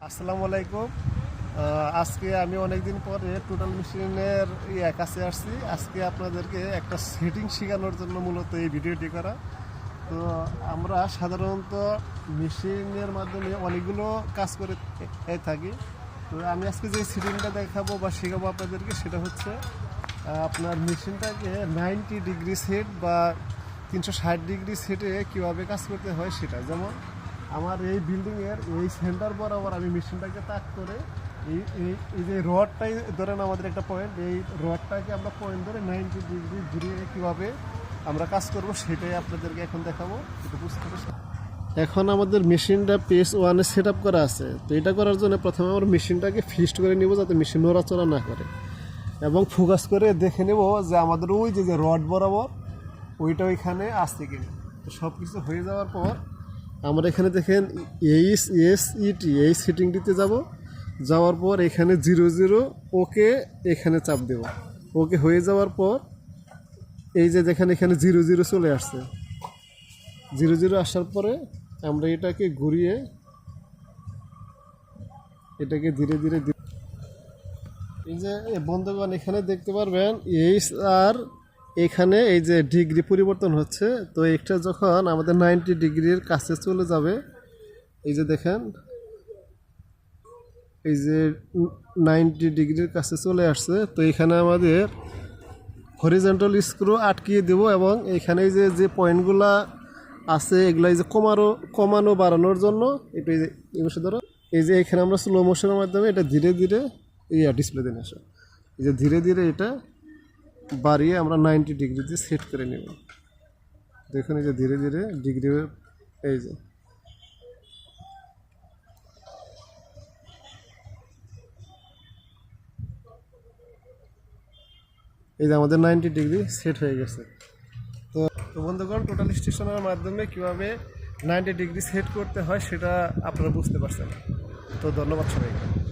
আসসালামু আলাইকুম। আজকে আমি অনেকদিন পরে টোটাল মেশিনের কাছে আসছি। আজকে আপনাদেরকে একটা সেটিং শেখানোর জন্য মূলত এই ভিডিওটি করা। তো আমরা সাধারণত মেশিনের মাধ্যমে অনেকগুলো কাজ করে থাকি। তো আমি আজকে যে সেটিংটা দেখাবো বা শেখাবো আপনাদেরকে, সেটা হচ্ছে আপনার মেশিনটাকে 90 ডিগ্রি সেট বা 360 ডিগ্রি সেটে কীভাবে কাজ করতে হয় সেটা। যেমন আমার এই বিল্ডিংয়ের এই সেন্টার বরাবর আমি মেশিনটাকে তাক করে এই যে রডটাই ধরেন আমাদের একটা পয়েন্ট, এই রডটাকে আমরা পয়েন্ট ধরে 90 ডিগ্রি ঘুরিয়ে কীভাবে আমরা কাজ করব সেটাই আপনাদেরকে এখন দেখাবো। এটা বুঝতে পারছি। এখন আমাদের মেশিনটা পেজ 1-এ সেট আপ করা আছে। তো এটা করার জন্য প্রথমে আমরা মেশিনটাকে ফিক্সড করে নিব যাতে মেশিন নড়াচড়া না করে, এবং ফোকাস করে দেখে নেব যে আমাদের ওই যে রড বরাবর ওইটা ওইখানে আসছে কিনা। তো সব কিছু হয়ে যাওয়ার পর আমরা এখানে দেখেন এইচএসইটি এই সেটিংটিতে যাওয়ার পর এখানে 00 ওকে এখানে চাপ দেব। ওকে হয়ে যাওয়ার পর এই যে দেখেন এখানে 00 চলে আসছে। 00 আসার পরে আমরা এটাকে ঘুরিয়ে এটাকে ধীরে ধীরে এই যে বন্ধুগণ এখানে দেখতে পারবেন আর এখানে এই যে ডিগ্রি পরিবর্তন হচ্ছে। তো এটা যখন আমাদের 90 ডিগ্রির কাছে চলে যাবে, এই যে দেখেন এই যে 90 ডিগ্রির কাছে চলে আসছে। তো এখানে আমাদের হরিজন্টাল স্ক্রু আটকিয়ে দেব, এবং এখানে যে পয়েন্টগুলো আছে এগুলো এই যে কমানো বাড়ানোর জন্য একটু এই বসে ধরো, এই যে এখানে আমরা স্লো মোশনের মাধ্যমে এটা ধীরে ধীরে ডিসপ্লে দিন আসো, এই যে ধীরে ধীরে এটা বাড়িয়ে আমরা 90 ডিগ্রিতে সেট করে নেব। দেখুন এই যে ধীরে ধীরে ডিগ্রি এই যে আমাদের 90 ডিগ্রি সেট হয়ে গেছে। তো বন্ধুগণ টোটাল স্টেশনের মাধ্যমে কীভাবে 90 ডিগ্রি সেট করতে হয় সেটা আপনারা বুঝতে পারছেন। তো ধন্যবাদ সবাইকে।